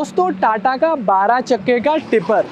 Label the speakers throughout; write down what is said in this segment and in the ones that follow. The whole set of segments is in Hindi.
Speaker 1: दोस्तों टाटा का 12 चक्के का टिपर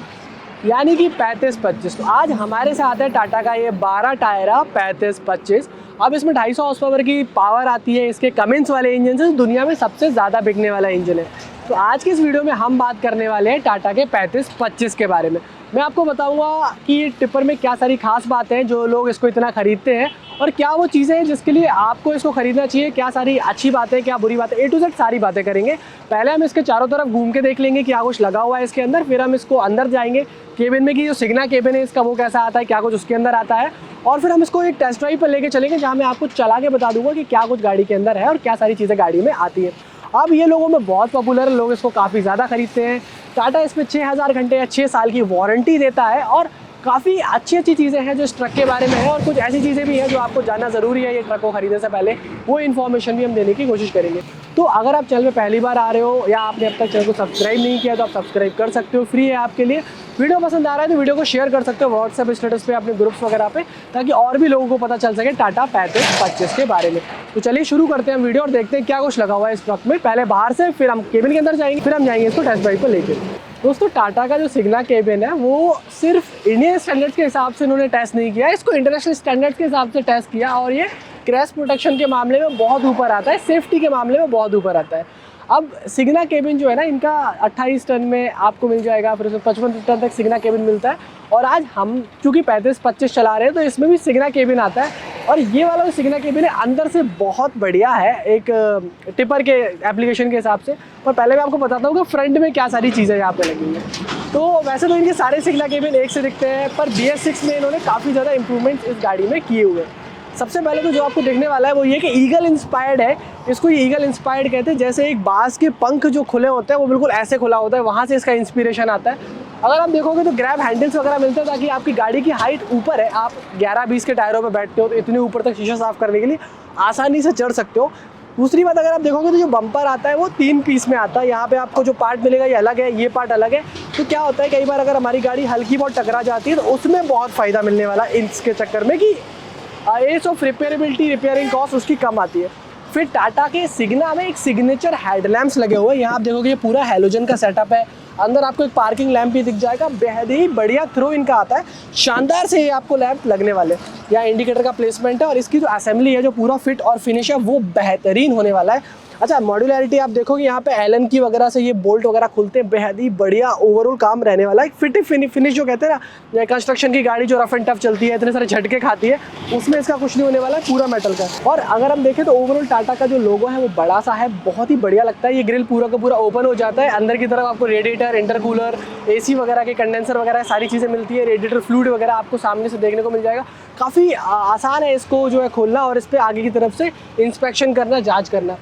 Speaker 1: यानी कि 3525। तो आज हमारे साथ है टाटा का ये 12 टायरा 3525। अब इसमें 250 हॉर्स पावर की पावर आती है। इसके कमिंस वाले इंजन से दुनिया में सबसे ज़्यादा बिकने वाला इंजन है। तो आज की इस वीडियो में हम बात करने वाले हैं टाटा के 3525 के बारे में। मैं आपको बताऊंगा कि टिपर में क्या सारी खास बातें हैं जो लोग इसको इतना खरीदते हैं और क्या वो चीज़ें हैं जिसके लिए आपको इसको खरीदना चाहिए, क्या सारी अच्छी बातें क्या बुरी बातें, A to Z सारी बातें करेंगे। पहले हम इसके चारों तरफ घूम के देख लेंगे क्या कुछ लगा हुआ है इसके अंदर, फिर हम इसको अंदर जाएंगे केबिन में कि जो सिग्ना केबिन है इसका वो कैसा आता है, क्या कुछ उसके अंदर आता है, और फिर हम इसको एक टेस्ट ड्राइव पर लेके चलेंगे जहाँ मैं आपको चला के बता दूंगा कि क्या कुछ गाड़ी के अंदर है और क्या सारी चीज़ें गाड़ी में आती है। अब ये लोगों में बहुत पॉपुलर है, लोग इसको काफ़ी ज़्यादा खरीदते हैं। टाटा इसमें 6000 घंटे या 6 साल की वारंटी देता है और काफ़ी अच्छी चीज़ें हैं जो इस ट्रक के बारे में है और कुछ ऐसी चीज़ें भी हैं जो आपको जानना ज़रूरी है ये ट्रक को खरीदने से पहले, वो इन्फॉर्मेशन भी हम देने की कोशिश करेंगे। तो अगर आप चैनल में पहली बार आ रहे हो या आपने अब तक चैनल को सब्सक्राइब नहीं किया तो आप सब्सक्राइब कर सकते हो, फ्री है आपके लिए। वीडियो पसंद आ रहा है तो वीडियो को शेयर कर सकते हो व्हाट्सएप स्टेटस पे, अपने ग्रुप्स वगैरह पे, ताकि और भी लोगों को पता चल सके टाटा 3525 के बारे में। तो चलिए शुरू करते हैं हम वीडियो और देखते हैं क्या कुछ लगा हुआ है इस ट्रक में। पहले बाहर से, फिर हम केबिन के अंदर जाएंगे, फिर हम जाएंगे इसको टेस्ट ड्राइव पर लेके। दोस्तों टाटा का जो सिग्ना केबिन है वो सिर्फ इंडियन स्टैंडर्ड्स के हिसाब से इन्होंने टेस्ट नहीं किया, इसको इंटरनेशनल स्टैंडर्ड्स के हिसाब से टेस्ट किया और ये क्रैश प्रोटेक्शन के मामले में बहुत ऊपर आता है, सेफ्टी के मामले में बहुत ऊपर आता है। अब सिग्ना केबिन जो है ना, इनका 28 टन में आपको मिल जाएगा, फिर उसमें 55 टन तक सिग्ना केबिन मिलता है। और आज हम चूँकि 3525 चला रहे हैं तो इसमें भी सिग्ना केबिन आता है और ये वाला जो सिग्ना केबिन है अंदर से बहुत बढ़िया है एक टिपर के एप्लीकेशन के हिसाब से। पर पहले मैं आपको बताता हूँ कि फ्रंट में क्या सारी चीज़ें यहाँ पे लगेंगी। तो वैसे तो इनके सारे सिग्ना केबिन एक से दिखते हैं, पर BS6 में इन्होंने काफ़ी ज़्यादा इंप्रूवमेंट इस गाड़ी में किए हुए हैं। सबसे पहले तो जो आपको देखने वाला है वो ये कि ईगल इंस्पायर्ड है। इसको ये ईगल इंस्पायर्ड कहते हैं, जैसे एक बाज के पंख जो खुले होते हैं वो बिल्कुल ऐसे खुला होता है, वहाँ से इसका इंस्पिरेशन आता है। अगर आप देखोगे तो ग्रैब हैंडल्स वगैरह मिलते हैं ताकि आपकी गाड़ी की हाइट ऊपर है, आप 11-20 के टायरों पे बैठते हो तो इतने ऊपर तक शीशा साफ करने के लिए आसानी से चढ़ सकते हो। दूसरी बात, अगर आप देखोगे तो जो बम्पर आता है वो 3 पीस में आता है। यहाँ पे आपको जो पार्ट मिलेगा ये अलग है, ये पार्ट अलग है। तो क्या होता है कई बार अगर हमारी गाड़ी हल्की बहुत टकरा जाती है तो उसमें बहुत फ़ायदा मिलने वाला है इसके चक्कर में कि एज ऑफ रिपेयरेबिलिटी, रिपेयरिंग कॉस्ट उसकी कम आती है। फिर टाटा के सिग्ना में एक सिग्नेचर हेडलैम्प्स लगे हुए हैं। यहाँ आप देखोगे ये पूरा हैलोजन का सेटअप है। अंदर आपको एक पार्किंग लैंप भी दिख जाएगा, बेहद ही बढ़िया थ्रो इनका आता है, शानदार से ये आपको लैंप लगने वाले। यहाँ इंडिकेटर का प्लेसमेंट है और इसकी जो असेंबली है, जो पूरा फिट और फिनिश है वो बेहतरीन होने वाला है। अच्छा, मॉड्यूलरिटी आप देखोगे यहाँ पे एलन की वगैरह से ये बोल्ट वगैरह खुलते हैं, बेहद ही बढ़िया ओवरऑल काम रहने वाला है। फिट फिनिश जो कहते हैं ना, कंस्ट्रक्शन की गाड़ी जो रफ एंड टफ चलती है, इतने सारे झटके खाती है, उसमें इसका कुछ नहीं होने वाला है, पूरा मेटल का। और अगर हम देखें तो ओवरऑल टाटा का जो लोगो है वो बड़ा सा है, बहुत ही बढ़िया लगता है। ये ग्रिल पूरा का पूरा ओपन हो जाता है, अंदर की तरफ आपको रेडिएटर, इंटरकूलर, AC वगैरह के कंडेंसर वगैरह सारी चीज़ें मिलती है। रेडिएटर फ्लूइड वगैरह आपको सामने से देखने को मिल जाएगा। काफ़ी आसान है इसको जो है खोलना और इस पर आगे की तरफ से इंस्पेक्शन करना, जाँच करना।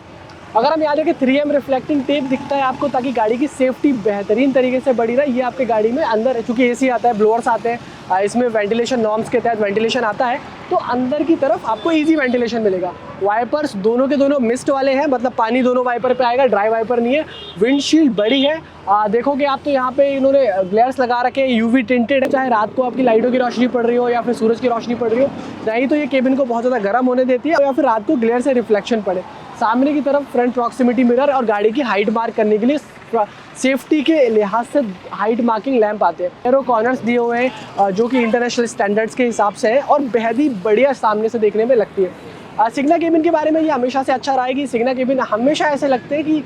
Speaker 1: अगर हम यहाँ देखें 3M रिफ्लेक्टिंग टेप दिखता है आपको, ताकि गाड़ी की सेफ्टी बेहतरीन तरीके से बढ़ी रहे। ये आपके गाड़ी में अंदर चूँकि AC आता है, ब्लोअर्स आते हैं, इसमें वेंटिलेशन नॉर्म्स के तहत वेंटिलेशन आता है, तो अंदर की तरफ आपको इजी वेंटिलेशन मिलेगा। वाइपर्स दोनों के दोनों मिस्ट वाले हैं, मतलब पानी दोनों वाइपर पे आएगा, ड्राई वाइपर नहीं है। विंडशील्ड बड़ी है, देखोगे आप तो यहाँ पे इन्होंने ग्लेयर्स लगा रखे हैं, UV टिंटेड है, चाहे रात को आपकी लाइटों की रोशनी पड़ रही हो या फिर सूरज की रोशनी पड़ रही हो, नहीं तो ये केबिन को बहुत ज़्यादा गर्म होने देती है या फिर रात को ग्लेयर से रिफ्लेक्शन पड़े। सामने की तरफ फ्रंट प्रॉक्सिमिटी मिरर और गाड़ी की हाइट मार्क करने के लिए सेफ्टी के लिहाज से हाइट मार्किंग लैंप आते हैं। एरो कॉर्नर्स दिए हुए हैं जो कि इंटरनेशनल स्टैंडर्ड्स के हिसाब से है और बेहद ही बढ़िया सामने से देखने में लगती है। सिग्ना केबिन के बारे में ये हमेशा से अच्छा रहा है कि सिग्ना केबिन हमेशा ऐसे लगते हैं कि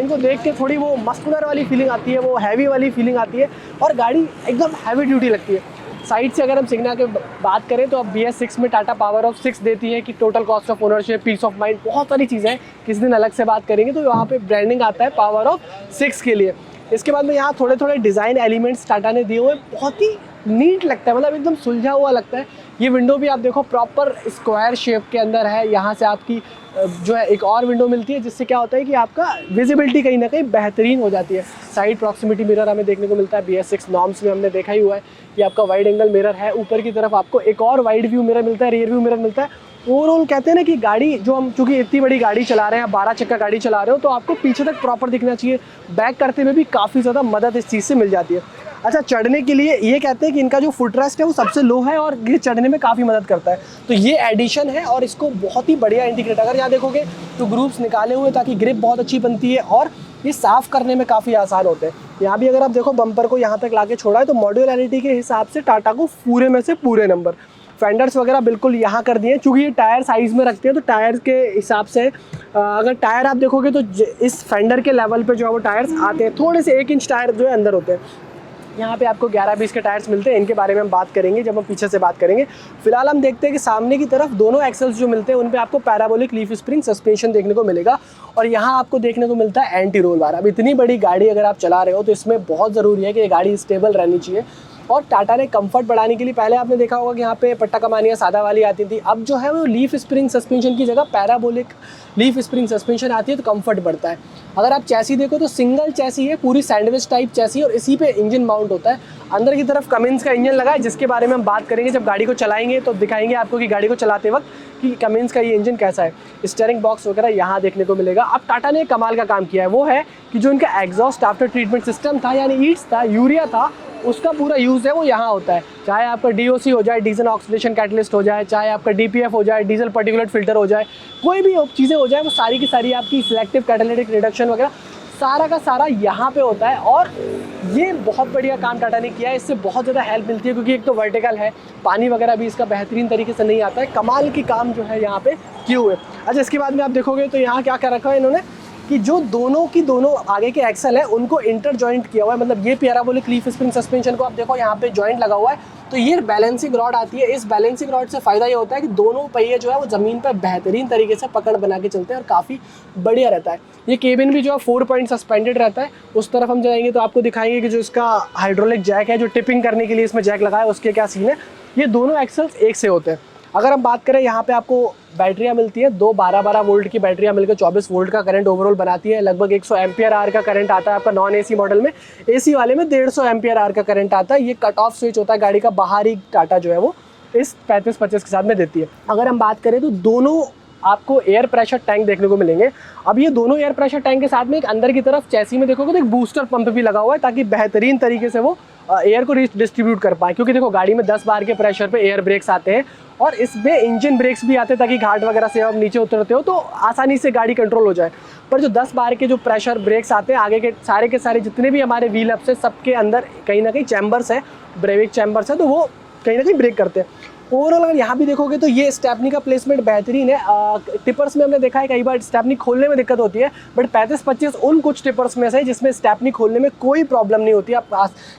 Speaker 1: इनको देख के थोड़ी वो मस्कुलर वाली फीलिंग आती है, वो हैवी वाली फीलिंग आती है और गाड़ी एकदम हैवी ड्यूटी लगती है। साइड से अगर हम सिग्ना की बात करें तो अब BS6 में टाटा पावर ऑफ 6 देती है कि total cost of ownership, peace of mind, बहुत सारी चीज़ें हैं, किसी दिन अलग से बात करेंगे। तो वहाँ पे ब्रांडिंग आता है पावर ऑफ 6 के लिए। इसके बाद में यहाँ थोड़े थोड़े डिज़ाइन एलिमेंट्स टाटा ने दिए हुए, बहुत ही नीट लगता है, मतलब एकदम सुलझा हुआ लगता है। ये विंडो भी आप देखो प्रॉपर स्क्वायर शेप के अंदर है। यहाँ से आपकी जो है एक और विंडो मिलती है जिससे क्या होता है कि आपका विजिबिलिटी कहीं ना कहीं बेहतरीन हो जाती है। साइड प्रॉक्सिमिटी मिरर हमें देखने को मिलता है, BS6 नॉर्म्स में हमने देखा ही हुआ है। ये आपका वाइड एंगल मिरर है, ऊपर की तरफ आपको एक और वाइड व्यू मिरर मिलता है, रियर व्यू मिरर मिलता है। ओवरऑल कहते हैं ना कि गाड़ी जो हम चूँकि इतनी बड़ी गाड़ी चला रहे हैं, 12 चक्का गाड़ी चला रहे हो, तो आपको पीछे तक प्रॉपर दिखना चाहिए। बैक करते हुए भी काफ़ी ज़्यादा मदद इस चीज़ से मिल जाती है। अच्छा, चढ़ने के लिए ये कहते हैं कि इनका जो फुट रेस्ट है वो सबसे लो है और ये चढ़ने में काफ़ी मदद करता है। तो ये एडिशन है और इसको बहुत ही बढ़िया इंटीग्रेट, अगर यहाँ देखोगे तो ग्रुप्स निकाले हुए ताकि ग्रिप बहुत अच्छी बनती है और ये साफ़ करने में काफ़ी आसान होते हैं। यहाँ भी अगर आप देखो बम्पर को यहाँ तक लाके छोड़ा है तो मॉड्यूलरिटी के हिसाब से टाटा को पूरे में से पूरे नंबर। फेंडर्स वगैरह बिल्कुल यहाँ कर दिए हैं, चूँकि ये टायर साइज़ में रखते हैं तो टायर के हिसाब से अगर टायर आप देखोगे तो इस फेंडर के लेवल पे जो है वो टायर्स आते हैं, थोड़े से 1 इंच टायर जो है अंदर होते हैं। यहाँ पे आपको 11-20 के टायर्स मिलते हैं, इनके बारे में हम बात करेंगे जब हम पीछे से बात करेंगे। फिलहाल हम देखते हैं कि सामने की तरफ दोनों एक्सेल्स जो मिलते हैं उन पे आपको पैराबोलिक लीफ स्प्रिंग सस्पेंशन देखने को मिलेगा और यहाँ आपको देखने को मिलता है एंटी रोल बार। अब इतनी बड़ी गाड़ी अगर आप चला रहे हो तो इसमें बहुत ज़रूरी है कि ये गाड़ी स्टेबल रहनी चाहिए। और टाटा ने कंफर्ट बढ़ाने के लिए पहले आपने देखा होगा कि यहाँ पे पट्टा कमानियाँ सादा वाली आती थी, अब जो है वो लीफ स्प्रिंग सस्पेंशन की जगह पैराबोलिक लीफ स्प्रिंग सस्पेंशन आती है तो कंफर्ट बढ़ता है। अगर आप चैसी देखो तो सिंगल चैसी है, पूरी सैंडविच टाइप चैसी और इसी पे इंजन माउंट होता है। अंदर की तरफ कमिंस का इंजन लगा है जिसके बारे में हम बात करेंगे जब गाड़ी को चलाएंगे तो दिखाएंगे आपको कि गाड़ी को चलाते वक्त कि कमिंस का ये इंजन कैसा है। स्टीयरिंग बॉक्स वगैरह यहाँ देखने को मिलेगा। अब टाटा ने कमाल का काम किया है, वो है कि जो इनका एग्जॉस्ट आफ्टर ट्रीटमेंट सिस्टम था यानी ईट्स था, यूरिया था, उसका पूरा यूज़ है वो यहाँ होता है। चाहे आपका DOC हो जाए, डीजल ऑक्सीडेशन कैटलिस्ट हो जाए, चाहे आपका DPF हो जाए, डीजल पार्टिकुलेट फिल्टर हो जाए, कोई भी चीज़ें हो जाए, वो सारी की सारी आपकी सिलेक्टिव कैटालिटिक रिडक्शन वगैरह सारा का सारा यहाँ पे होता है। और ये बहुत बढ़िया काम टाटा ने किया है, इससे बहुत ज़्यादा हेल्प मिलती है क्योंकि एक तो वर्टिकल है, पानी वगैरह भी इसका बेहतरीन तरीके से नहीं आता है। कमाल की काम जो है यहाँ पे किए हुए। अच्छा, इसके बाद में आप देखोगे तो यहाँ क्या कर रखा है इन्होंने कि जो दोनों आगे के एक्सल है उनको इंटर जॉइंट किया हुआ है। मतलब ये पैराबोलिक लीफ स्प्रिंग सस्पेंशन को आप देखो यहाँ पे जॉइंट लगा हुआ है तो ये बैलेंसिंग रॉड आती है। इस बैलेंसिंग रॉड से फ़ायदा ये होता है कि दोनों पहिए जो है वो ज़मीन पर बेहतरीन तरीके से पकड़ बना के चलते हैं और काफ़ी बढ़िया रहता है। ये केबिन भी जो है 4 पॉइंट सस्पेंडेड रहता है। उस तरफ हम जाएंगे तो आपको दिखाएंगे कि जो इसका हाइड्रोलिक जैक है, जो टिपिंग करने के लिए इसमें जैक लगा है, उसके क्या सीन है। ये दोनों एक्सल्स एक से होते हैं। अगर हम बात करें यहाँ पे आपको बैटरियाँ मिलती है, 2 12-12 वोल्ट की बैटरियाँ मिलकर 24 वोल्ट का करंट ओवरऑल बनाती है। लगभग 100 एम्पियर आवर का करंट आता है आपका नॉन AC मॉडल में। AC वाले में 150 एम्पियर आवर का करंट आता है। ये कट ऑफ स्विच होता है गाड़ी का, बाहरी टाटा जो है वो इस 35-25 के साथ में देती है। अगर हम बात करें तो दोनों आपको एयर प्रेशर टैंक देखने को मिलेंगे। अब ये दोनों एयर प्रेशर टैंक के साथ में एक अंदर की तरफ चैसी में देखोगे तो एक बूस्टर पंप भी लगा हुआ है ताकि बेहतरीन तरीके से वो एयर को डिस्ट्रीब्यूट कर पाए। क्योंकि देखो गाड़ी में 10 बार के प्रेशर पे एयर ब्रेक्स आते हैं और इसमें इंजन ब्रेक्स भी आते हैं ताकि घाट वगैरह से आप नीचे उतरते हो तो आसानी से गाड़ी कंट्रोल हो जाए। पर जो 10 बार के जो प्रेशर ब्रेक्स आते हैं आगे के सारे जितने भी हमारे व्हील अप्स है सबके अंदर कहीं ना कहीं चैम्बर्स है, ब्रेविक चैम्बर्स है, तो वो कहीं ना कहीं ब्रेक करते हैं। ओवरऑल अगर यहाँ भी देखोगे तो ये स्टेपनी का प्लेसमेंट बेहतरीन है। टिपर्स में हमने देखा है कई बार स्टेपनी खोलने में दिक्कत होती है, बट 35-25 उन कुछ टिपर्स में से जिसमें स्टेपनी खोलने में कोई प्रॉब्लम नहीं होती, आप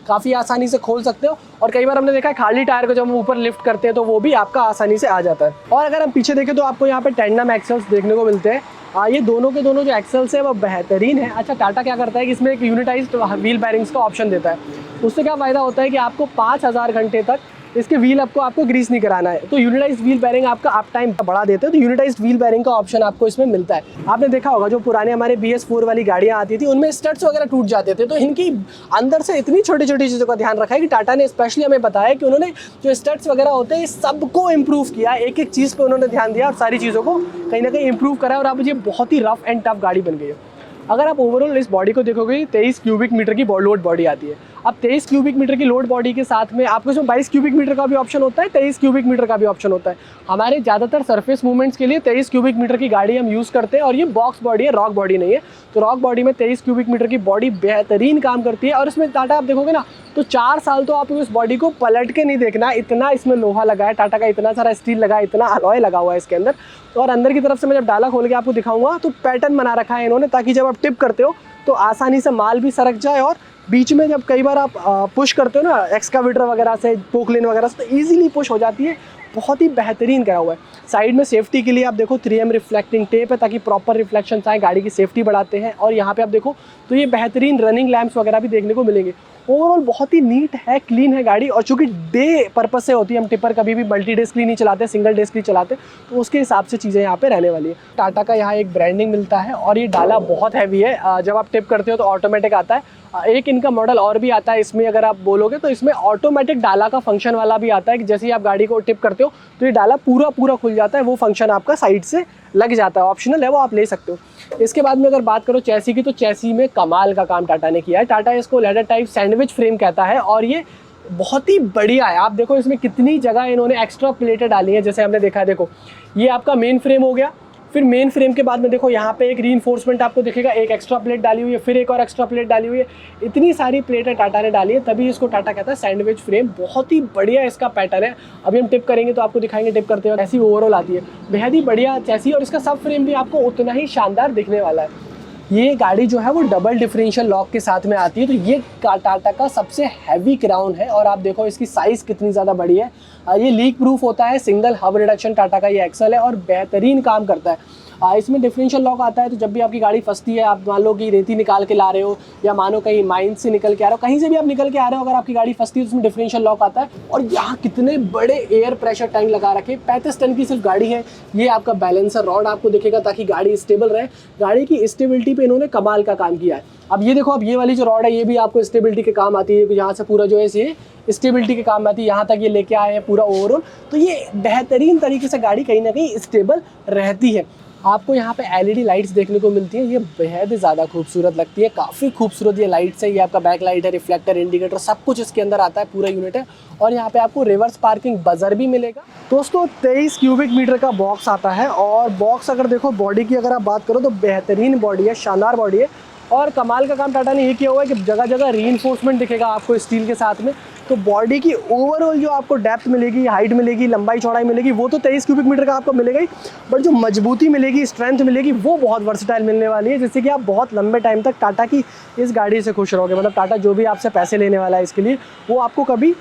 Speaker 1: काफ़ी आसानी से खोल सकते हो। और कई बार हमने देखा है खाली टायर को जब हम ऊपर लिफ्ट करते हैं तो वो भी आपका आसानी से आ जाता है। और अगर हम पीछे देखें तो आपको यहाँ पर टेंडम एक्सेल्स देखने को मिलते हैं। ये दोनों के दोनों जो एक्सेल्स है वो बेहतरीन है। अच्छा, टाटा क्या करता है कि इसमें एक यूनिटाइज्ड व्हील बैरिंग्स का ऑप्शन देता है। उससे क्या फ़ायदा होता है कि आपको 5000 घंटे तक इसके व्हील अप को आपको ग्रीस नहीं कराना है, तो यूनिटाइज्ड व्हील बैरिंग आपका अप टाइम बढ़ा देते हैं। तो यूनिटाइज्ड व्हील बैरिंग का ऑप्शन आपको इसमें मिलता है। आपने देखा होगा जो पुराने हमारे BS4 वाली गाड़ियाँ आती थी उनमें स्टड्स वगैरह टूट जाते थे, तो इनकी अंदर से इतनी छोटी छोटी चीज़ों का ध्यान रखा है कि टाटा ने स्पेशली हमें बताया कि उन्होंने जो स्टड्स वगैरह होते हैं सबको इम्प्रूव किया, एक एक चीज़ पर उन्होंने ध्यान दिया और सारी चीज़ों को कहीं ना कहीं इम्प्रूव करा और अब ये बहुत ही रफ एंड टफ गाड़ी बन गई है। अगर आप ओवरऑल इस बॉडी को देखोगे 23 क्यूबिक मीटर की लोड बॉडी आती है। अब 23 क्यूबिक मीटर की लोड बॉडी के साथ में आपको इसमें 22 क्यूबिक मीटर का भी ऑप्शन होता है, 23 क्यूबिक मीटर का भी ऑप्शन होता है। हमारे ज़्यादातर सरफेस मूवमेंट्स के लिए 23 क्यूबिक मीटर की गाड़ी हम यूज़ करते हैं और ये बॉक्स बॉडी है, रॉक बॉडी नहीं है। तो रॉक बॉडी में 23 क्यूबिक मीटर की बॉडी बेहतरीन काम करती है और इसमें टाटा आप देखोगे ना तो 4 साल तो आपको इस बॉडी को पलट के नहीं देखना, इतना इसमें लोहा लगा है, टाटा का इतना सारा स्टील लगा है, इतना अलॉय लगा हुआ है इसके अंदर। और अंदर की तरफ से मैं जब डाला खोल के आपको दिखाऊंगा तो पैटर्न बना रखा है इन्होंने ताकि जब आप टिप करते हो तो आसानी से माल भी सरक जाए और बीच में जब कई बार आप पुश करते हो ना एक्सकावेटर वगैरह से, पोकलेन वगैरह से, तो ईजिली पुश हो जाती है। बहुत ही बेहतरीन करा हुआ है। साइड में सेफ्टी के लिए आप देखो 3M रिफ्लेक्टिंग टेप है ताकि प्रॉपर रिफ्लेक्शन आए, गाड़ी की सेफ्टी बढ़ाते हैं। और यहाँ पे आप देखो तो ये बेहतरीन रनिंग लैंप्स वगैरह भी देखने को मिलेंगे। ओवरऑल बहुत ही नीट है, क्लीन है गाड़ी। और चूँकि डे पर्पज से होती है, हम टिपर कभी भी मल्टी डेस्क नहीं चलाते, सिंगल डेस्क ही चलाते, तो उसके हिसाब से चीज़ें यहाँ पे रहने वाली है। टाटा का यहाँ एक ब्रांडिंग मिलता है और ये डाला बहुत हैवी है। जब आप टिप करते हो तो ऑटोमेटिक आता है। एक इनका मॉडल और भी आता है इसमें, अगर आप बोलोगे तो इसमें ऑटोमेटिक डाला का फंक्शन वाला भी आता है कि जैसे ही आप गाड़ी को टिप करते हो तो ये डाला पूरा खुल जाता है। वो फंक्शन आपका साइड से लग जाता है, ऑप्शनल है, वो आप ले सकते हो। इसके बाद में अगर बात करो चैसी की, तो चैसी में कमाल का काम टाटा ने किया है। टाटा इसको लैडर टाइप सैंडविच फ्रेम कहता है और ये बहुत ही बढ़िया है। आप देखो इसमें कितनी जगह इन्होंने एक्स्ट्रा प्लेटें डाली हैं, जैसे हमने देखा है। देखो ये आपका मेन फ्रेम हो गया, फिर मेन फ्रेम के बाद में देखो यहाँ पे एक रीइंफोर्समेंट आपको दिखेगा, एक एक्स्ट्रा प्लेट डाली हुई है, फिर एक और एक्स्ट्रा प्लेट डाली हुई है। इतनी सारी प्लेटें टाटा ने डाली है, तभी इसको टाटा कहता है सैंडविच फ्रेम। बहुत ही बढ़िया इसका पैटर्न है। अभी हम टिप करेंगे तो आपको दिखाएंगे टिप करते हुए ऐसी ओवरऑल आती है, बेहद ही बढ़िया चैसी। और इसका सब फ्रेम भी आपको उतना ही शानदार दिखने वाला है। ये गाड़ी जो है वो डबल डिफरेंशियल लॉक के साथ में आती है, तो ये टाटा का सबसे हैवी क्राउन है। और आप देखो इसकी साइज़ कितनी ज़्यादा बड़ी है। ये लीक प्रूफ होता है, सिंगल हब रिडक्शन टाटा का ये एक्सल है और बेहतरीन काम करता है। इसमें डिफरेंशियल लॉक आता है, तो जब भी आपकी गाड़ी फंसती है, आप मान लो कि रेती निकाल के ला रहे हो या मानो कहीं माइन से निकल के आ रहे हो, कहीं से भी आप निकल के आ रहे हो, अगर आपकी गाड़ी फंसती है तो उसमें डिफरेंशियल लॉक आता है। और यहाँ कितने बड़े एयर प्रेशर टैंक लगा रखे, 35 टन की सिर्फ गाड़ी है। ये आपका बैलेंसर रॉड आपको दिखेगा ताकि गाड़ी स्टेबल रहे। गाड़ी की स्टेबिलिटी पे इन्होंने कमाल का काम किया है। अब ये देखो, अब ये वाली जो रॉड है ये भी आपको स्टेबिलिटी के काम आती है, यहाँ से पूरा जो है ये स्टेबिलिटी के काम आती है, यहाँ तक ये लेके आए हैं पूरा ओवरऑल। तो ये बेहतरीन तरीके से गाड़ी कहीं ना कहीं स्टेबल रहती है। आपको यहाँ पे एलईडी लाइट्स देखने को मिलती हैं, ये बेहद ज़्यादा खूबसूरत लगती है, काफ़ी खूबसूरत ये लाइट्स है। ये आपका बैक लाइट है, रिफ्लेक्टर, इंडिकेटर, सब कुछ इसके अंदर आता है, पूरा यूनिट है। और यहाँ पे आपको रिवर्स पार्किंग बजर भी मिलेगा। दोस्तों 23 क्यूबिक मीटर का बॉक्स आता है। और बॉक्स अगर देखो बॉडी की अगर आप बात करो तो बेहतरीन बॉडी है, शानदार बॉडी है। और कमाल का काम टाटा ने ये किया हुआ है कि जगह जगह रीइंफोर्समेंट दिखेगा आपको स्टील के साथ में। तो बॉडी की ओवरऑल जो आपको डेप्थ मिलेगी, हाइट मिलेगी, लंबाई चौड़ाई मिलेगी, वो तो 23 क्यूबिक मीटर का आपको मिलेगा ही, बट जो मजबूती मिलेगी, स्ट्रेंथ मिलेगी, वो बहुत वर्सेटाइल मिलने वाली है, जिससे कि आप बहुत लंबे टाइम तक टाटा की इस गाड़ी से खुश रहोगे। मतलब टाटा जो भी आपसे पैसे लेने वाला है इसके लिए, वो आपको कभी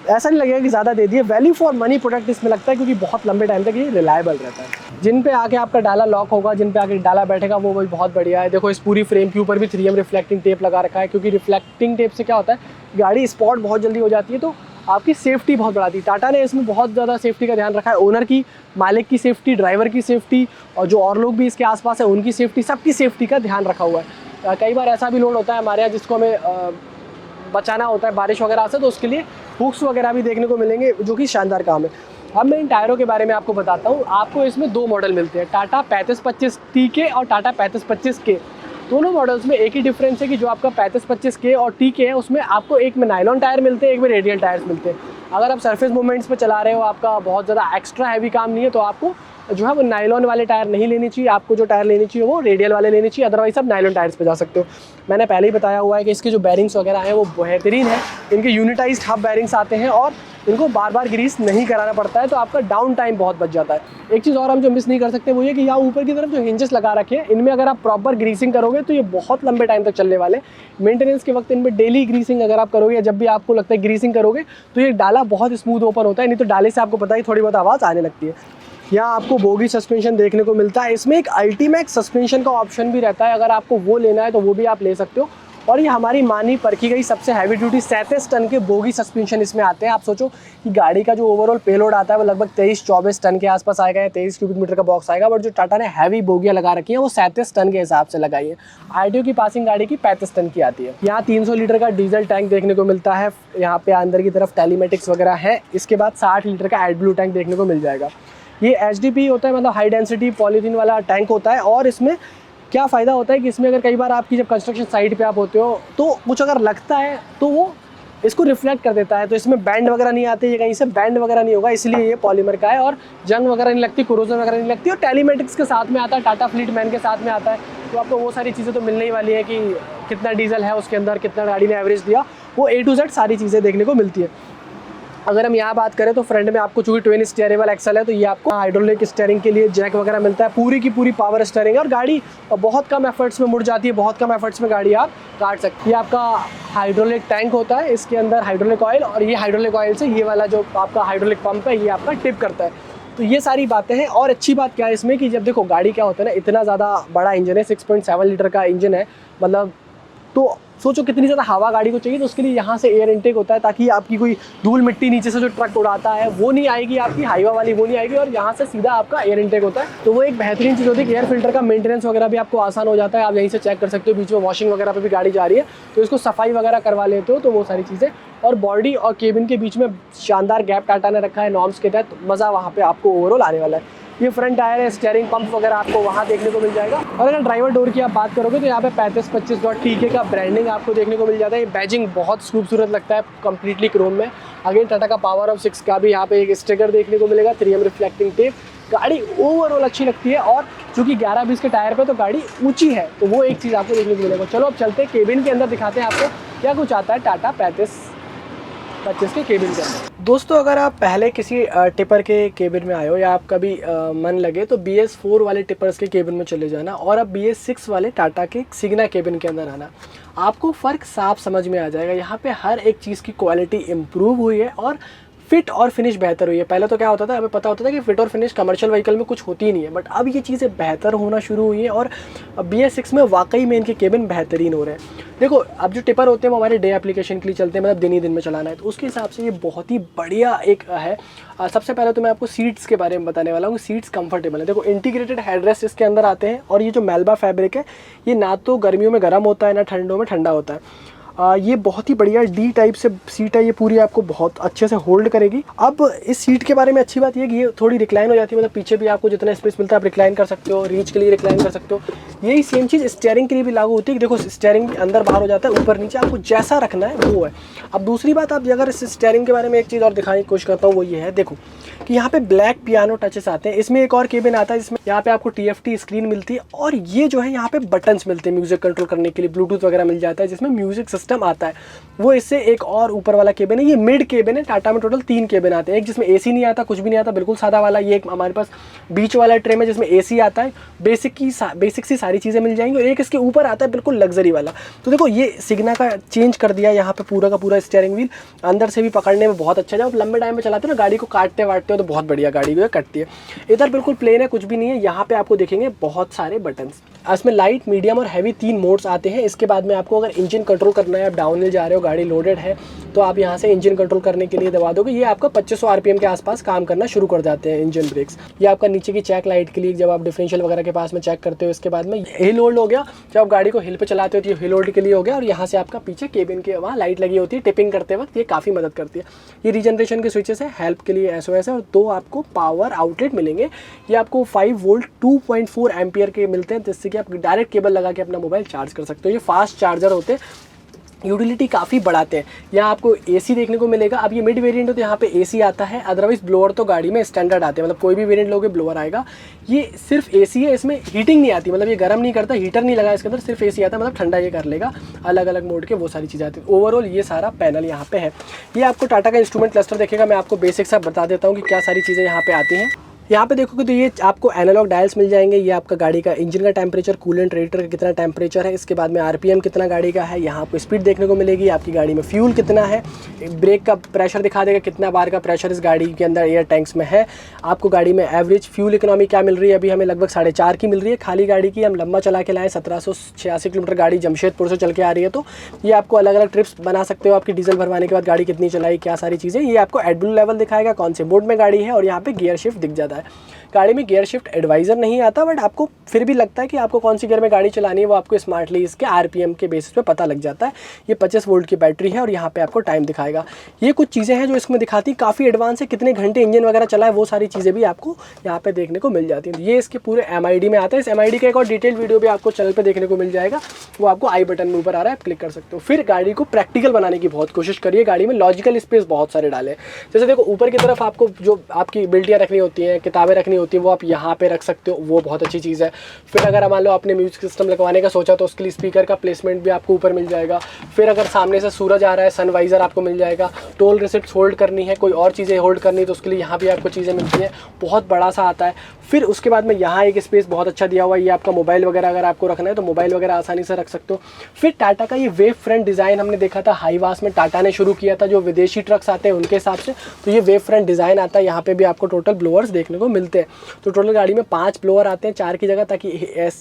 Speaker 1: ऐसा नहीं लगेगा कि ज़्यादा दे दिए। वैल्यू फॉर मनी प्रोडक्ट इसमें लगता है, क्योंकि बहुत लंबे टाइम तक ये रिलायबल रहता है। जिन पे आके आपका डाला लॉक होगा, जिन पे आके डाला बैठेगा, वो बहुत बढ़िया है। देखो इस पूरी फ्रेम के ऊपर भी 3M रिफ्लेक्टिंग टेप लगा रखा है, क्योंकि रिफ्लेक्टिंग टेप से क्या होता है, गाड़ी स्पॉट बहुत जल्दी हो जाती है, तो आपकी सेफ्टी बहुत बढ़ाती है। टाटा ने इसमें बहुत ज़्यादा सेफ्टी का ध्यान रखा है, ओनर की, मालिक की सेफ्टी, ड्राइवर की सेफ्टी, और जो और लोग भी इसके आसपास है उनकी सेफ्टी, सबकी सेफ्टी का ध्यान रखा हुआ है। कई बार ऐसा भी लोड होता है हमारे यहाँ जिसको हमें बचाना होता है बारिश वगैरह से, तो उसके लिए हुक्स वगैरह भी देखने को मिलेंगे, जो कि शानदार काम है। अब मैं इन टायरों के बारे में आपको बताता हूँ। आपको इसमें 2 मॉडल मिलते हैं, टाटा 3525 TK और टाटा 3525K। दोनों मॉडल्स में एक ही डिफरेंस है कि जो आपका 3525K और TK है, उसमें आपको एक में नायलॉन टायर मिलते हैं, एक में रेडियल टायर्स मिलते हैं। अगर आप सरफेस मूवमेंट्स पे चला रहे हो, आपका बहुत ज़्यादा एक्स्ट्रा हैवी काम नहीं है, तो आपको जो है वो नायलॉन वाले टायर नहीं लेनी चाहिए। आपको जो टायर लेनी चाहिए वो रेडियल वाले लेनी चाहिए, अदरवाइज आप नायलॉन टायर्स पे जा सकते हो। मैंने पहले ही बताया हुआ है कि इसके जो बैरिंग्स वगैरह हैं वो बेहतरीन है। इनके यूनिटाइज्ड हब बैरिंग्स आते हैं और इनको बार बार ग्रीस नहीं कराना पड़ता है, तो आपका डाउन टाइम बहुत बच जाता है। एक चीज़ और हम जो मिस नहीं कर सकते वो ये कि यहाँ ऊपर की तरफ जो हिंजेस लगा रखे हैं, इनमें अगर आप प्रॉपर ग्रीसिंग करोगे तो ये बहुत लंबे टाइम तक चलने वाले। मेंटेनेंस के वक्त इनमें डेली ग्रीसिंग अगर आप करोगे, या जब भी आपको लगता है ग्रीसिंग करोगे, तो ये डाला बहुत स्मूथ ओपन होता है, नहीं तो डाले से आपको पता ही थोड़ी बहुत आवाज़ आने लगती है। यहाँ आपको बोगी सस्पेंशन देखने को मिलता है। इसमें एक अल्टीमैक्स सस्पेंशन का ऑप्शन भी रहता है, अगर आपको वो लेना है तो वो भी आप ले सकते हो। और ये हमारी मानी परखी गई सबसे हैवी ड्यूटी 37 टन के बोगी सस्पेंशन इसमें आते हैं। आप सोचो कि गाड़ी का जो ओवरऑल पेलोड आता है वो लगभग 23-24 टन के आसपास आएगा, या 23 क्यूबिक मीटर का बॉक्स आएगा, बट जो टाटा ने हैवी बोगियाँ लगा रखी हैं वो 37 टन के हिसाब से लगाई है। आरटीओ की पासिंग गाड़ी की 35 टन की आती है। यहाँ 300 लीटर का डीजल टैंक देखने को मिलता है। यहाँ पे अंदर की तरफ टेलीमेटिक्स वगैरह है। इसके बाद 60 लीटर का एडब्लू टैंक देखने को मिल जाएगा। ये HDP होता है, मतलब हाई डेंसिटी पॉलीथीन वाला टैंक होता है। और इसमें क्या फ़ायदा होता है कि इसमें अगर कई बार आपकी जब कंस्ट्रक्शन साइट पे आप होते हो तो कुछ अगर लगता है तो वो इसको रिफ्लेक्ट कर देता है, तो इसमें बैंड वगैरह नहीं आते, ये कहीं से बैंड वगैरह नहीं होगा, इसलिए ये पॉलीमर का है। और जंग वगैरह नहीं लगती, कोरोजन वगैरह नहीं लगती। और टेलीमेटिक्स के साथ में आता है, टाटा फ्लीट मैन के साथ में आता है, तो आपको वो सारी चीज़ें तो मिलने ही वाली है कि कितना डीजल है उसके अंदर, कितना गाड़ी ने एवरेज दिया, वो A to Z सारी चीज़ें देखने को मिलती है। अगर हम यहाँ बात करें तो फ्रंट में आपको चूंकि ट्विन स्टीयरेबल एक्सल है, तो ये आपको हाइड्रोलिक स्टीयरिंग के लिए जैक वगैरह मिलता है। पूरी की पूरी पावर स्टीयरिंग है और गाड़ी बहुत कम एफर्ट्स में मुड़ जाती है, बहुत कम एफर्ट्स में गाड़ी आप काट सकते हैं। ये आपका हाइड्रोलिक टैंक होता है, इसके अंदर हाइड्रोलिक ऑयल, और ये हाइड्रोलिक ऑयल से ये वाला जो आपका हाइड्रोलिक पंप है ये आपका टिप करता है। तो ये सारी बातें हैं। और अच्छी बात क्या है इसमें कि जब देखो गाड़ी क्या होता है ना, इतना ज़्यादा बड़ा इंजन है, 6.7 लीटर का इंजन है, मतलब तो सोचो कितनी ज़्यादा हवा गाड़ी को चाहिए। तो उसके लिए यहाँ से एयर इनटेक होता है, ताकि आपकी कोई धूल मिट्टी नीचे से जो ट्रक उड़ाता है वो नहीं आएगी, आपकी हाईवा वाली वो नहीं आएगी, और यहाँ से सीधा आपका एयर इनटेक होता है। तो वो एक बेहतरीन चीज़ होती है कि एयर फिल्टर का मेंटेनेंस वगैरह भी आपको आसान हो जाता है। आप यहीं से चेक कर सकते हो, बीच में वॉशिंग वगैरह पे भी गाड़ी जा रही है तो इसको सफाई वगैरह करवा लेते हो, तो वो सारी चीज़ें। और बॉडी और केबिन के बीच में शानदार गैप टाटा ने रखा है नॉर्म्स के तहत, मज़ा वहाँ पर आपको ओवरऑल आने वाला है। ये फ्रंट टायर है, स्टीयरिंग पंप वगैरह आपको वहाँ देखने को मिल जाएगा। और अगर ड्राइवर डोर की आप बात करोगे तो यहाँ पे 3525.TK का ब्रांडिंग आपको देखने को मिल जाता है। ये बैजिंग बहुत खूबसूरत लगता है, कम्प्लीटली क्रोम में। अगेन टाटा का पावर ऑफ 6 का भी यहाँ पे एक स्टिकर देखने को मिलेगा, 3M रिफ्लेक्टिंग टेप। गाड़ी ओवरऑल अच्छी लगती है। और चूँकि 11-20 के टायर पे तो गाड़ी ऊंची है, तो वो एक चीज़ आपको देखने को मिलेगा। चलो अब चलते हैं केबिन के अंदर, दिखाते हैं आपको क्या कुछ आता है टाटा 3525 के केबिन के अंदर। दोस्तों अगर आप पहले किसी टिपर के केबिन में आए हो या आप कभी मन लगे तो BS4 वाले टिपर्स के केबिन में चले जाना और अब BS6 वाले टाटा के सिग्ना केबिन के अंदर आना, आपको फ़र्क साफ समझ में आ जाएगा। यहाँ पे हर एक चीज़ की क्वालिटी इम्प्रूव हुई है और फिट और फिनिश बेहतर हुई है। पहले तो क्या होता था, हमें पता होता था कि फिट और फिनिश कमर्शियल व्हीकल में कुछ होती ही नहीं है, बट अब ये चीज़ें बेहतर होना शुरू हुई हैं और BS6 में वाकई में इनके केबिन बेहतरीन हो रहे हैं। देखो अब जो टिपर होते हैं वो हमारे डे एप्लीकेशन के लिए चलते हैं, मतलब दिन ही दिन में चलाना है, तो उसके हिसाब से ये बहुत ही बढ़िया एक है। सबसे पहले तो मैं आपको सीट्स के बारे में बताने वाला हूँ। सीट्स कंफर्टेबल है। देखो इंटीग्रेटेड हेडरेस्ट इसके अंदर आते हैं और ये जो मेल्बा फैब्रिक है ये ना तो गर्मियों में गर्म होता है ना ठंडों में ठंडा होता है। ये बहुत ही बढ़िया डी टाइप से सीट है, ये पूरी आपको बहुत अच्छे से होल्ड करेगी। अब इस सीट के बारे में अच्छी बात ये कि ये थोड़ी रिक्लाइन हो जाती है, मतलब पीछे भी आपको जितना स्पेस मिलता है आप रिक्लाइन कर सकते हो, रीच के लिए रिक्लाइन कर सकते हो। यही सेम चीज़ स्टीयरिंग के लिए भी लागू होती है। देखो स्टीयरिंग भी अंदर बाहर हो जाता है, ऊपर नीचे, आपको जैसा रखना है वो है। अब दूसरी बात, आप अगर इस स्टीयरिंग के बारे में एक चीज़ और दिखाने की कोशिश करता हूँ, वो ये है देखो कि यहाँ पे ब्लैक पियानो टचेस आते हैं। इसमें एक और केबिन आता है जिसमें यहाँ पे आपको TFT स्क्रीन मिलती है और ये जो है यहाँ पे बटन्स मिलते हैं म्यूजिक कंट्रोल करने के लिए, ब्लूटूथ वगैरह मिल जाता है जिसमें म्यूजिक सिस्टम आता है। वो इससे एक और ऊपर वाला केबिन है, ये मिड केबिन है। टाटा में टोटल 3 केबिन आते हैं, एक जिसमें AC नहीं आता, कुछ भी नहीं आता, बिल्कुल सादा वाला। ये एक हमारे पास बीच वाला ट्रे में जिसमें AC आता है, बेसिक सी सारी चीज़ें मिल जाएंगी। और एक इसके ऊपर आता है बिल्कुल लग्जरी वाला। तो देखो ये सिग्ना का चेंज कर दिया यहाँ पे पूरा का पूरा स्टीयरिंग व्हील, अंदर से भी पकड़ने में बहुत अच्छा है। जब लंबे टाइम में चलाते हो ना, गाड़ी को काटते वाटते हो तो बहुत बढ़िया गाड़ी भी कटती है। इधर बिल्कुल प्लेन है, कुछ भी नहीं है। यहाँ पे आपको देखेंगे बहुत सारे बटन्स। इसमें लाइट, मीडियम और हैवी 3 मोड्स आते हैं। इसके बाद में आपको अगर इंजन कंट्रोल करना है, आप डाउन हिल जा रहे हो, गाड़ी लोडेड है, तो आप यहाँ से इंजन कंट्रोल करने के लिए दबा दोगे, ये आपका 2500 RPM के आसपास काम करना शुरू कर जाते हैं इंजन ब्रेक्स। ये आपका नीचे की चेक लाइट के लिए, जब आप डिफरेंशियल वगैरह के पास में चेक करते हो। इसके बाद में हिल होल्ड हो गया, जब आप गाड़ी को हिल पे चलाते हो तो ये हिल होल्ड के लिए हो गया। और यहाँ से आपका पीछे केबिन के वहाँ लाइट लगी होती है टिपिंग करते वक्त, ये काफ़ी मदद करती है। ये रीजनरेशन के स्विचेस है, हेल्प के लिए SOS है, और 2 आपको पावर आउटलेट मिलेंगे। ये आपको 5 वोल्ट 2.4 एम्पियर के मिलते हैं, जिससे कि आप डायरेक्ट केबल लगा के अपना मोबाइल चार्ज कर सकते हो। ये फास्ट चार्जर होते हैं, यूटिलिटी काफ़ी बढ़ाते हैं। यहाँ आपको AC देखने को मिलेगा। अब ये मिड वेरिएंट हो तो यहाँ पे AC आता है, अदरवाइज ब्लोअर तो गाड़ी में स्टैंडर्ड आते हैं, मतलब कोई भी वेरिएंट लोगे ब्लोअर आएगा। ये सिर्फ AC है, इसमें हीटिंग नहीं आती, मतलब ये गर्म नहीं करता, हीटर नहीं लगा इसके अंदर, सिर्फ AC आता है, मतलब ठंडा ये कर लेगा। अलग अलग मोड के वो सारी चीज़ें आती है। ओवरऑल ये सारा पैनल यहाँ पे है। ये आपको टाटा का इंस्ट्रूमेंट क्लस्टर देखेगा। मैं आपको बेसिक सा बता देता हूँ कि क्या सारी चीज़ें यहाँ पे आती हैं। यहाँ पे देखोगे तो ये आपको एनालॉग डायल्स मिल जाएंगे। ये आपका गाड़ी का इंजन का टेम्परेचर, कूलेंट रेडिएटर का कितना टेम्परेचर है, इसके बाद में RPM कितना गाड़ी का है, यहाँ आपको स्पीड देखने को मिलेगी, आपकी गाड़ी में फ्यूल कितना है, ब्रेक का प्रेशर दिखा देगा, कितना बार का प्रेशर इस गाड़ी के अंदर एयर टैंक्स में है। आपको गाड़ी में एवरेज फ्यूल इकोनॉमी क्या मिल रही है, अभी हमें लगभग 4.5 की मिल रही है खाली गाड़ी की। हम लंबा चला के लाएँ, 1786 किलोमीटर गाड़ी जमशेदपुर से चल के आ रही है, तो ये आपको अलग अलग ट्रिप्स बना सकते हो। आपकी डीजल भरवाने के बाद गाड़ी कितनी चलाई, क्या सारी चीज़ें। ये आपको एडब्ल्यू लेवल दिखाएगा, कौन से मोड में गाड़ी है, और यहाँ पे गियर शिफ्ट दिख जाता है। गाड़ी में गियर शिफ्ट एडवाइज़र नहीं आता, बट आपको फिर भी लगता है कि आपको कौन सी गियर में गाड़ी चलानी है, वो आपको स्मार्टली इसके RPM के बेसिस पे पता लग जाता है। ये 25 वोल्ट की बैटरी है और यहाँ पे आपको टाइम दिखाएगा। ये कुछ चीज़ें हैं जो इसमें दिखाती, काफ़ी एडवांस है, कितने घंटे इंजन वगैरह चला है, वो सारी चीज़ें भी आपको यहाँ पे देखने को मिल जाती हैं। ये इसके पूरे MID में आता है। इस MID का एक और डिटेल वीडियो भी आपको चैनल पर देखने को मिल जाएगा, वो आपको आई बटन में ऊपर आ रहा है, आप क्लिक कर सकते हो। फिर गाड़ी को प्रैक्टिकल बनाने की बहुत कोशिश करिए, गाड़ी में लॉजिकल स्पेस बहुत सारे डालें। जैसे देखो ऊपर की तरफ आपको जो आपकी बिल्टियाँ रखनी होती हैं, किताबें रखनी होती हैं, वो आप यहाँ पे रख सकते हो, वो बहुत अच्छी चीज़ है। फिर अगर मान लो आपने म्यूजिक सिस्टम लगवाने का सोचा तो उसके लिए स्पीकर का प्लेसमेंट भी आपको ऊपर मिल जाएगा। फिर अगर सामने से सूरज आ रहा है, सनवाइजर आपको मिल जाएगा। टोल रिसिप्ट होल्ड करनी है, कोई और चीज़ें होल्ड करनी है तो उसके लिए यहाँ भी आपको चीज़ें मिलती हैं, बहुत बड़ा सा आता है। फिर उसके बाद में यहाँ एक स्पेस बहुत अच्छा दिया हुआ है, ये आपका मोबाइल वगैरह अगर आपको रखना है तो मोबाइल वगैरह आसानी से रख सकते हो। फिर टाटा का ये वेव फ्रंट डिज़ाइन हमने देखा था, हाईवास में टाटा ने शुरू किया था, जो विदेशी ट्रक्स आते हैं उनके हिसाब से, तो ये वेव फ्रंट डिज़ाइन आता है। यहाँ पे भी आपको टोटल ब्लोअर्स देखने को मिलते हैं। तो टोटल गाड़ी में 5 ब्लोअर आते हैं, 4 की जगह, ताकि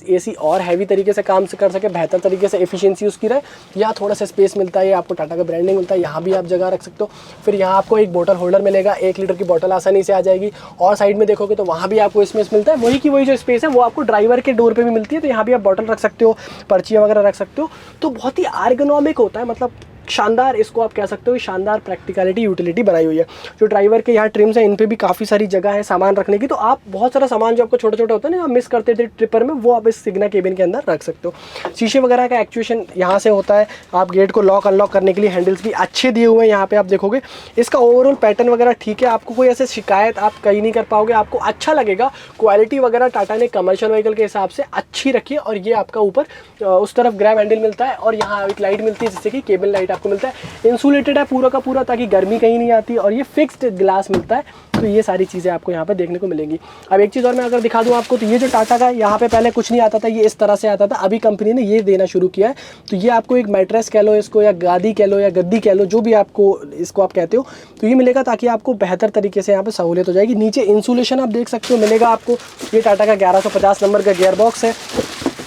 Speaker 1: AC और हैवी तरीके से काम कर सके, बेहतर तरीके से एफिशिएंसी उसकी रहे। यहाँ थोड़ा सा स्पेस मिलता है, आपको टाटा का ब्रांडिंग मिलता है, यहाँ भी आप जगह रख सकते हो। फिर यहाँ आपको एक बोतल होल्डर मिलेगा, 1 लीटर की बोतल आसानी से आ जाएगी। और साइड में देखोगे तो वहाँ भी आपको स्पेस मिलता है, वही की वही जो स्पेस है वो आपको ड्राइवर के डोर पे भी मिलती है, तो यहाँ भी आप बोतल रख सकते हो, पर्चियाँ वगैरह रख सकते हो। तो बहुत ही आर्गोनॉमिक होता है, मतलब शानदार, इसको आप कह सकते हो शानदार प्रैक्टिकलिटी यूटिलिटी बनाई हुई है। जो ड्राइवर के यहाँ ट्रिम्स हैं इन पे भी काफ़ी सारी जगह है सामान रखने की, तो आप बहुत सारा सामान जो आपको छोटा छोटा होता है ना, आप मिस करते थे ट्रिपर में, वो आप इस सिग्ना केबिन के अंदर रख सकते हो। शीशे वगैरह का एक्चुएशन यहाँ से होता है। आप गेट को लॉक अनलॉक करने के लिए हैंडल्स भी अच्छे दिए हुए हैं यहाँ पे, आप देखोगे। इसका ओवरऑल पैटर्न वगैरह ठीक है, आपको कोई ऐसे शिकायत आप कहीं नहीं कर पाओगे, आपको अच्छा लगेगा। क्वालिटी वगैरह टाटा ने कमर्शियल व्हीकल के हिसाब से अच्छी रखी है। और ये आपका ऊपर उस तरफ ग्रैब हैंडल मिलता है और यहाँ एक लाइट मिलती है जिससे कि केबल लाइट आपको मिलता है। इंसुलेटेड है पूरा का पूरा ताकि गर्मी कहीं नहीं आती, और ये फिक्स्ड ग्लास मिलता है। तो ये सारी चीज़ें आपको यहाँ पे देखने को मिलेंगी। अब एक चीज़ और मैं अगर दिखा दूँ आपको, तो ये जो टाटा का यहाँ पे पहले कुछ नहीं आता था, ये इस तरह से आता था, अभी कंपनी ने ये देना शुरू किया है। तो ये आपको एक मैट्रेस कह लो इसको, या गादी कह लो, या गद्दी कह लो, जो भी आपको इसको आप कहते हो, तो ये मिलेगा ताकि आपको बेहतर तरीके से यहाँ पे सहूलियत हो जाएगी। नीचे इंसुलेशन आप देख सकते हो मिलेगा आपको। ये टाटा का 1150 नंबर का गियर बॉक्स है।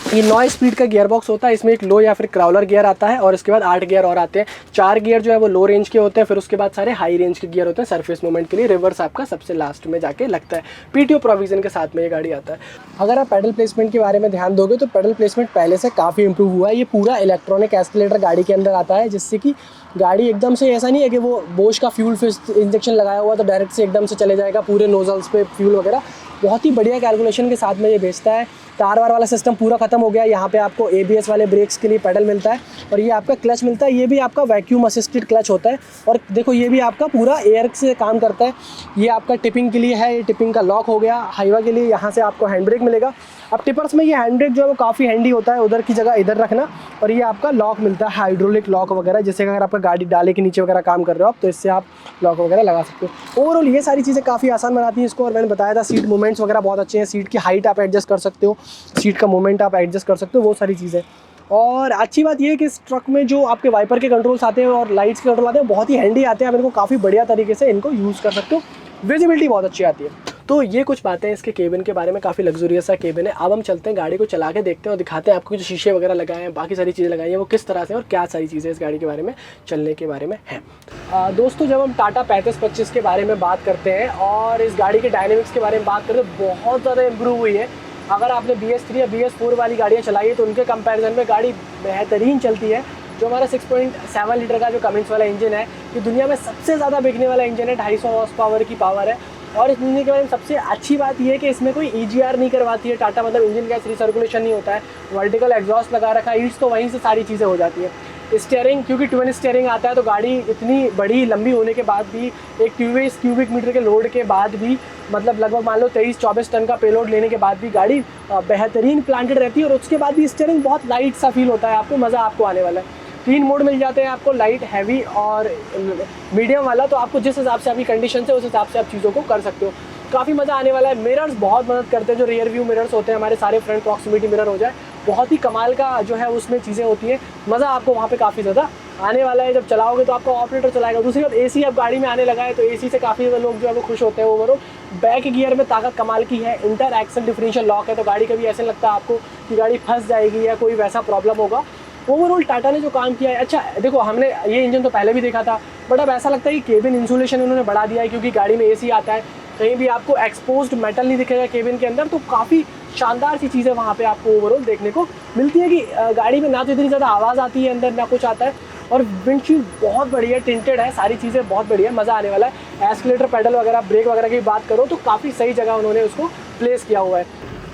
Speaker 1: ये 9 स्पीड का गियर बॉक्स होता है। इसमें एक लो या फिर क्राउलर गियर आता है और इसके बाद 8 गियर और आते हैं। 4 गियर जो है वो लो रेंज के होते हैं, फिर उसके बाद सारे हाई रेंज के गियर होते हैं सरफेस मूवमेंट के लिए। रिवर्स आपका सबसे लास्ट में जाके लगता है। पीटीओ प्रोविजन के साथ में ये गाड़ी आता है। अगर आप पेडल प्लेसमेंट के बारे में ध्यान दोगे तो पेडल प्लेसमेंट पहले से काफ़ी इंप्रूव हुआ है। ये पूरा इलेक्ट्रॉनिक एस्केलेटर गाड़ी के अंदर आता है, जिससे कि गाड़ी एकदम से ऐसा नहीं है कि वो बोश का फ्यूल इंजेक्शन लगाया हुआ तो डायरेक्ट से एकदम से चले जाएगा पूरे नोजल्स पे फ्यूल वगैरह। बहुत ही बढ़िया कैलकुलेशन के साथ में ये भेजता है। तार वार वाला सिस्टम पूरा खत्म हो गया। यहाँ पे आपको ABS वाले ब्रेक्स के लिए पेडल मिलता है और ये आपका क्लच मिलता है। ये भी आपका वैक्यूम असिस्टेड क्लच होता है और देखो ये भी आपका पूरा एयर से काम करता है। ये आपका टिपिंग के लिए है, ये टिपिंग का लॉक हो गया। हाईवा के लिए यहाँ से आपको हैंड ब्रेक मिलेगा। अब टिपर्स में ये हैंड ब्रेक जो है वो काफ़ी हैंडी होता है, उधर की जगह इधर रखना। और ये आपका लॉक मिलता है, हाइड्रोलिक लॉक वगैरह, जैसे अगर आपका गाड़ी डाले के नीचे वगैरह काम कर रहे हो आप, तो इससे आप लॉक वगैरह लगा सकते हो। ओवरऑल ये सारी चीज़ें काफ़ी आसान बनाती हैं इसको। और मैंने बताया था सीट मूवमेंट्स वगैरह बहुत अच्छे हैं। सीट की हाइट आप एडजस्ट कर सकते हो, सीट का मूवमेंट आप एडजस्ट कर सकते हो, वो सारी चीज़ें। और अच्छी बात ये है कि इस ट्रक में जो आपके वाइपर के कंट्रोल्स आते हैं और लाइट्स के कंट्रोल आते हैं बहुत ही हैंडी आते हैं। आप इनको काफ़ी बढ़िया तरीके से इनको यूज़ कर सकते हो। विजिबिलिटी बहुत अच्छी आती है। तो ये कुछ बातें इसके केबिन के बारे में। काफ़ी लग्जूरियस सा केबिन है। अब हम चलते हैं गाड़ी को चला के देखते हैं और दिखाते हैं आपको जो शीशे वगैरह लगाए हैं, बाकी सारी चीज़ें लगाई हैं वो किस तरह से और क्या सारी चीज़ें इस गाड़ी के बारे में, चलने के बारे में है। दोस्तों जब हम टाटा 3525 के बारे में बात करते हैं और इस गाड़ी के डायनेमिक्स के बारे में बात करते हैं, बहुत ज़्यादा इम्प्रूव हुई है। अगर आपने BS3 या BS4 वाली गाड़ियाँ चलाई है तो उनके कंपैरिजन में गाड़ी बेहतरीन चलती है। जो हमारा 6.7 लीटर का जो कमिंस वाला इंजन है, ये दुनिया में सबसे ज़्यादा बिकने वाला इंजन है। 250 हॉर्स पावर की पावर है। और इस इंजन के बारे में सबसे अच्छी बात यह है कि इसमें कोई EGR नहीं करवाती है टाटा, मतलब इंजन गैस रिसर्कुलेशन नहीं होता है। वर्टिकल एग्जॉस्ट लगा रखा है, ईट्स तो वहीं से सारी चीज़ें हो जाती है। स्टीयरिंग, क्योंकि ट्विन स्टीयरिंग आता है तो गाड़ी इतनी बड़ी लंबी होने के बाद भी, एक 23 क्यूबिक मीटर के लोड के बाद भी, मतलब लगभग मान लो 23-24 टन का पेलोड लेने के बाद भी गाड़ी बेहतरीन प्लांटेड रहती है। और उसके बाद भी स्टीयरिंग बहुत लाइट सा फील होता है आपको, मज़ा आपको आने वाला है। 3 मोड मिल जाते हैं आपको, लाइट, हैवी और मीडियम वाला। तो आपको जिस हिसाब से अभी कंडीशन है उस हिसाब से आप चीज़ों को कर सकते हो। काफ़ी मज़ा आने वाला है। मिरर्स बहुत मदद करते हैं। जो रियर व्यू मिरर्स होते हैं हमारे, सारे फ्रंट प्रॉक्सिमिटी मिरर हो जाए, बहुत ही कमाल का जो है उसमें चीज़ें होती हैं। मज़ा आपको वहाँ पे काफ़ी ज़्यादा आने वाला है। जब चलाओगे तो आपका ऑपरेटर चलाएगा। दूसरी बात, AC अब गाड़ी में आने लगा है तो AC से काफ़ी ज़्यादा लोग जो है वो खुश होते हैं। ओवरऑल बैक गियर में ताकत कमाल की है। इंटर एक्सल डिफरेंशियल लॉक है, तो गाड़ी कभी ऐसे लगता है आपको कि गाड़ी फंस जाएगी या कोई वैसा प्रॉब्लम होगा। ओवरऑल टाटा ने जो काम किया है, अच्छा देखो हमने ये इंजन तो पहले भी देखा था, बट अब ऐसा लगता है कि केबिन इंसुलेशन उन्होंने बढ़ा दिया है, क्योंकि गाड़ी में AC आता है। कहीं भी आपको एक्सपोज्ड मेटल नहीं दिखेगा केबिन के अंदर। तो काफ़ी शानदार सी चीज़ें वहाँ पे आपको ओवरऑल देखने को मिलती है कि गाड़ी में ना तो इतनी ज़्यादा आवाज़ आती है अंदर, ना कुछ आता है। और विंडशील्ड बहुत बढ़िया टिंटेड है, सारी चीज़ें बहुत बढ़िया, मज़ा आने वाला है। एस्केलेटर, पेडल वगैरह, ब्रेक वगैरह की बात करो तो काफ़ी सही जगह उन्होंने उसको प्लेस किया हुआ है।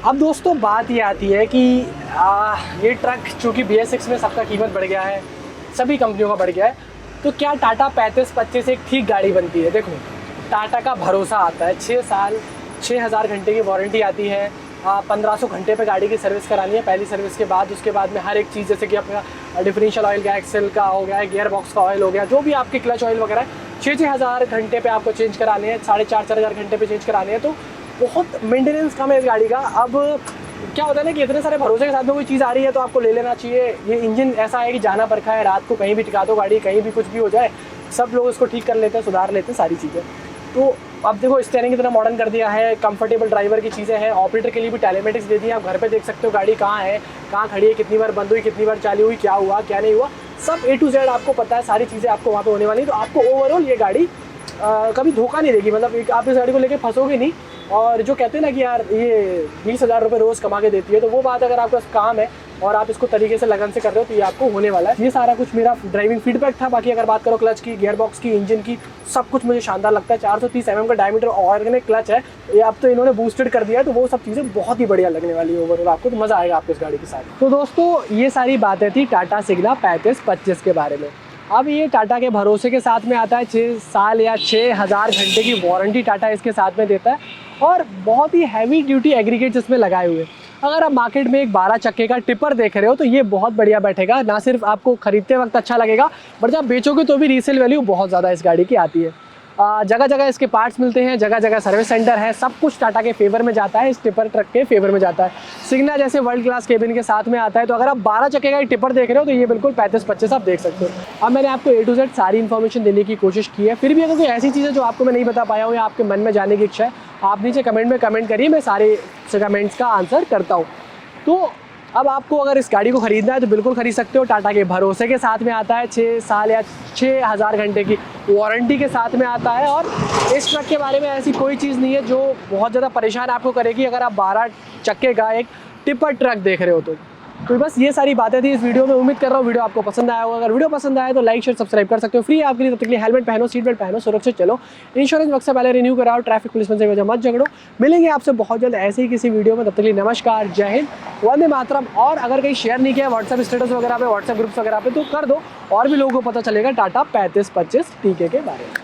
Speaker 1: अब दोस्तों बात ये आती है कि ये ट्रक चूँकि BS6 में सबका कीमत बढ़ गया है, सभी कंपनियों का बढ़ गया है, तो क्या टाटा 3525 एक ठीक गाड़ी बनती है? देखो टाटा का भरोसा आता है, 6 साल 6000 घंटे की वारंटी आती है। 1500 घंटे पे गाड़ी की सर्विस करानी है पहली सर्विस के बाद। उसके बाद में हर एक चीज़, जैसे कि आपका डिफरेंशियल ऑयल का, एक्सेल का हो गया है, गियर बॉक्स का ऑयल हो गया, जो भी आपके क्लच ऑयल वगैरह 6-6000 घंटे पे आपको चेंज कराने हैं, 4,500 घंटे पे चेंज कराने हैं। तो बहुत मेंटेनेंस कम है इस गाड़ी का। अब क्या होता है ना कि इतने सारे भरोसे के साथ में कोई चीज़ आ रही है तो आपको ले लेना चाहिए। ये इंजन ऐसा है कि जाना परखा है, रात को कहीं भी टिका दो गाड़ी, कहीं भी कुछ भी हो जाए, सब लोग इसको ठीक कर लेते हैं, सुधार लेते हैं सारी चीज़ें। तो अब देखो स्टीयरिंग इतना मॉडर्न कर दिया है, कंफर्टेबल ड्राइवर की चीज़ें हैं, ऑपरेटर के लिए भी टेलीमेटिक्स दे दी है। आप घर पे देख सकते हो गाड़ी कहाँ है, कहाँ खड़ी है, कितनी बार बंद हुई, कितनी बार चालू हुई, क्या हुआ क्या नहीं हुआ, सब A to Z आपको पता है। सारी चीज़ें आपको वहाँ पे होने वाली है। तो आपको ओवरऑल ये गाड़ी कभी धोखा नहीं देगी, मतलब आप इस गाड़ी को लेके फंसोगे नहीं। और जो कहते हैं ना कि यार ये 20,000 रुपये रोज़ कमा के देती है, तो वो बात अगर आपका काम है और आप इसको तरीके से लगन से कर रहे हो तो ये आपको होने वाला है। ये सारा कुछ मेरा ड्राइविंग फीडबैक था। बाकी अगर बात करो क्लच की, गियर बॉक्स की, इंजन की, सब कुछ मुझे शानदार लगता है। 430 mm का डायमीटर ऑर्गेनिक क्लच है, ये अब तो इन्होंने बूस्टेड कर दिया है, तो वो सब चीज़ें बहुत ही बढ़िया लगने वाली है ओवरऑल आपको, तो मज़ा आएगा आपको इस गाड़ी के साथ। तो दोस्तों ये सारी बातें थी टाटा सिग्ना 3525 के बारे में। अब ये टाटा के भरोसे के साथ में आता है, 6 साल या 6000 घंटे की वारंटी टाटा इसके साथ में देता है और बहुत ही हैवी ड्यूटी एग्रीगेट्स इसमें लगाए हुए। अगर आप मार्केट में एक 12 चक्के का टिपर देख रहे हो तो ये बहुत बढ़िया बैठेगा। ना सिर्फ आपको खरीदते वक्त अच्छा लगेगा, बट जब बेचोगे तो भी रीसेल वैल्यू बहुत ज़्यादा इस गाड़ी की आती है। जगह जगह इसके पार्ट्स मिलते हैं, जगह जगह सर्विस सेंटर है, सब कुछ टाटा के फेवर में जाता है, इस टिपर ट्रक के फेवर में जाता है। सिग्ना जैसे वर्ल्ड क्लास केबिन के साथ में आता है, तो अगर आप 12 चक्के का एक टिपर देख रहे हो तो ये बिल्कुल 3525 आप देख सकते हो। अब मैंने आपको A to Z सारी इन्फॉर्मेशन देने की कोशिश की है, फिर भी अगर कोई ऐसी चीज़ें जो आपको मैं नहीं बता पाया हूँ या आपके मन में जाने की इच्छा है, आप नीचे कमेंट में कमेंट करिए, मैं सारे कमेंट्स का आंसर करता हूँ। तो अब आपको अगर इस गाड़ी को ख़रीदना है तो बिल्कुल ख़रीद सकते हो। टाटा के भरोसे के साथ में आता है, 6 साल या 6000 घंटे की वारंटी के साथ में आता है। और इस ट्रक के बारे में ऐसी कोई चीज़ नहीं है जो बहुत ज़्यादा परेशान आपको करेगी अगर आप 12 चक्के का एक टिपर ट्रक देख रहे हो तो बस ये सारी बातें थी इस वीडियो में। उम्मीद कर रहा हूँ वीडियो आपको पसंद आया होगा। अगर वीडियो पसंद आया तो लाइक शेयर सब्सक्राइब कर सकते हो, फ्री है आपके लिए। तब तक के लिए हेलमेट पहनो, सीट बेल्ट पहनो, सुरक्षित चलो, इंश्योरेंस वक्त से पहले रिन्यू कराओ, ट्रैफिक पुलिस से वजह मत झगड़ो। मिलेंगे आपसे बहुत जल्द ऐसे ही किसी वीडियो में, तब तक के लिए नमस्कार, जय हिंद, वंदे मातरम। और अगर कहीं शेयर नहीं किया व्हाट्सएप स्टेटस वगैरह पे, व्हाट्सएप ग्रुप्स वगैरह पे, तो कर दो, और भी लोगों को पता चलेगा टाटा 3525 TK के बारे में।